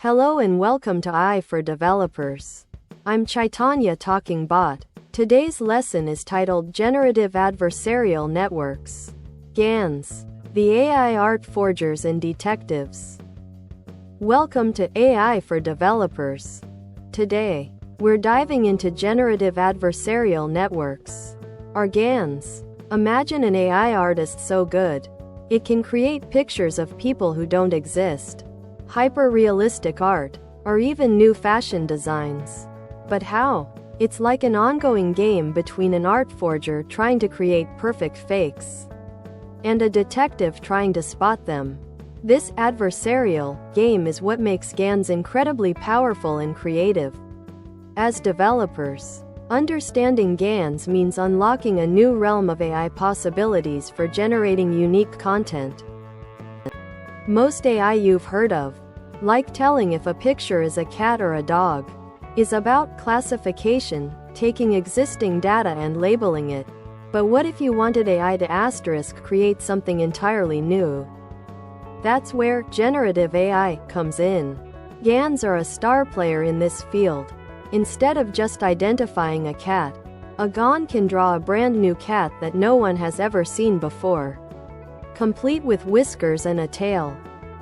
Hello and welcome to AI for Developers. I'm Chaitanya talking bot. Today's lesson is titled Generative Adversarial Networks. GANs. The AI Art Forgers and Detectives. Welcome to AI for Developers. Today, we're diving into generative adversarial networks. Or GANs. Imagine an AI artist so good it can create pictures of people who don't exist. Hyper-realistic art, or even new fashion designs. But how? It's like an ongoing game between an art forger trying to create perfect fakes and a detective trying to spot them. This adversarial game is what makes GANs incredibly powerful and creative. As developers, understanding GANs means unlocking a new realm of AI possibilities for generating unique content. Most AI you've heard of, like telling if a picture is a cat or a dog, is about classification, taking existing data and labeling it. But what if you wanted AI to create something entirely new? That's where generative AI comes in. GANs are a star player in this field. Instead of just identifying a cat, a GAN can draw a brand new cat that no one has ever seen before, complete with whiskers and a tail,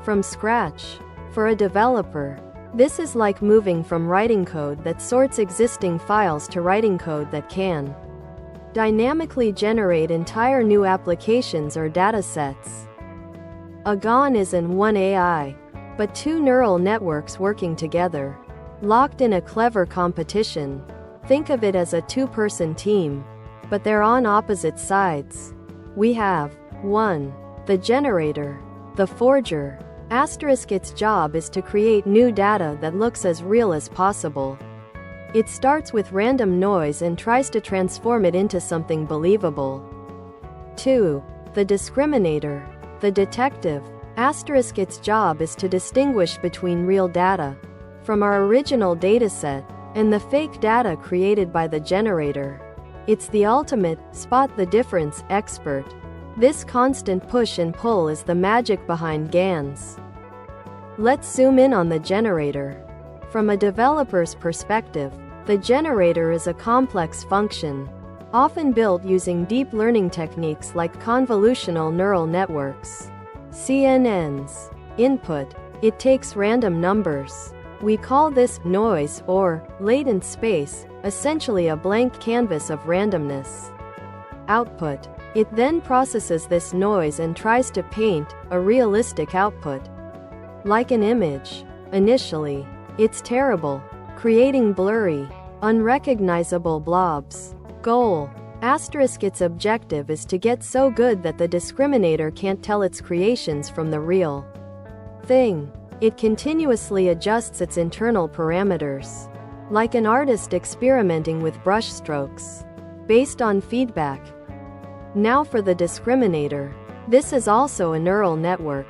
from scratch. For a developer, this is like moving from writing code that sorts existing files to writing code that can dynamically generate entire new applications or datasets. A GAN isn't one AI, but two neural networks working together, locked in a clever competition. Think of it as a two-person team, but they're on opposite sides. We have 1. The generator. The forger. Its job is to create new data that looks as real as possible. It starts with random noise and tries to transform it into something believable. 2. The discriminator. The detective. Its job is to distinguish between real data from our original dataset and the fake data created by the generator. It's the ultimate spot the difference expert. This constant push and pull is the magic behind GANs. Let's zoom in on the generator. From a developer's perspective, the generator is a complex function, often built using deep learning techniques like convolutional neural networks, CNNs. Input. It takes random numbers. We call this noise or latent space, essentially a blank canvas of randomness. Output. It then processes this noise and tries to paint a realistic output, like an image. Initially, it's terrible, creating blurry, unrecognizable blobs. Goal. Its objective is to get so good that the discriminator can't tell its creations from the real thing. It continuously adjusts its internal parameters, like an artist experimenting with brushstrokes, based on feedback. Now for the discriminator. This is also a neural network,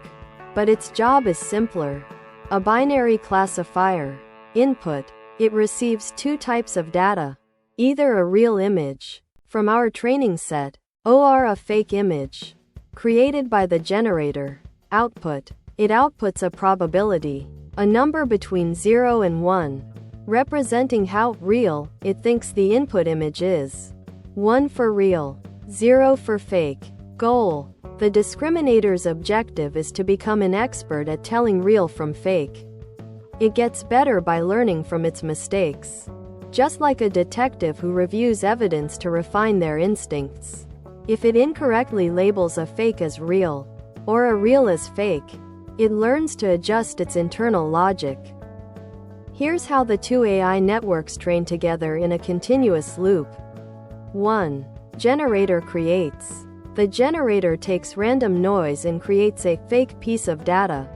but its job is simpler. A binary classifier. Input. It receives two types of data. Either a real image, from our training set, or a fake image, created by the generator. Output. It outputs a probability, a number between 0 and 1, representing how real it thinks the input image is. 1 for real, 0 for fake. Goal. The discriminator's objective is to become an expert at telling real from fake. It gets better by learning from its mistakes, just like a detective who reviews evidence to refine their instincts. If it incorrectly labels a fake as real, or a real as fake, it learns to adjust its internal logic. Here's how the two AI networks train together in a continuous loop. 1. Generator creates. The generator takes random noise and creates a fake piece of data,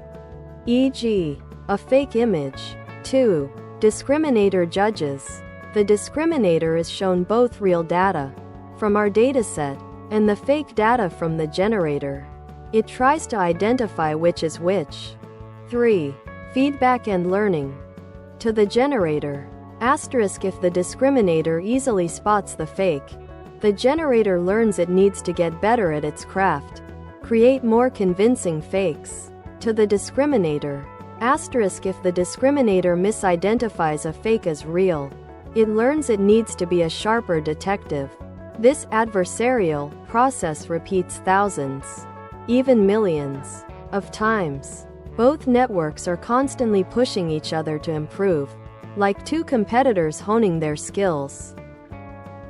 e.g., a fake image. 2. Discriminator judges. The discriminator is shown both real data from our dataset and the fake data from the generator. It tries to identify which is which. 3. Feedback and learning. To the generator. If the discriminator easily spots the fake, the generator learns it needs to get better at its craft, create more convincing fakes. To the discriminator. Asterisk if the discriminator misidentifies a fake as real, it learns it needs to be a sharper detective. This adversarial process repeats thousands, even millions, of times. Both networks are constantly pushing each other to improve, like two competitors honing their skills.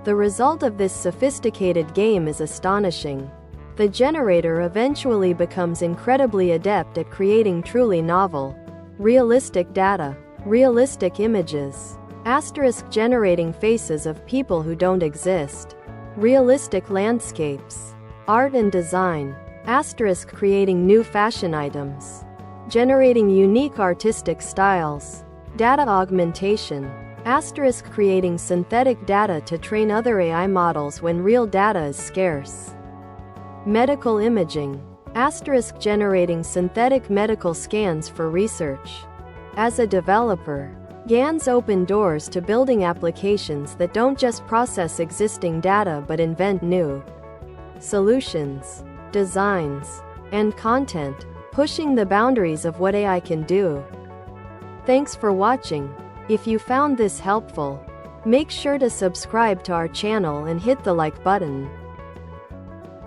The result of this sophisticated game is astonishing. The generator eventually becomes incredibly adept at creating truly novel, realistic data, realistic images, asterisk generating faces of people who don't exist, realistic landscapes, art and design, asterisk creating new fashion items, generating unique artistic styles, data augmentation, asterisk creating synthetic data to train other AI models when real data is scarce, medical imaging, asterisk generating synthetic medical scans for research. As a developer, GANs open doors to building applications that don't just process existing data but invent new solutions, designs, and content, pushing the boundaries of what AI can do. Thanks for watching. If you found this helpful, make sure to subscribe to our channel and hit the like button.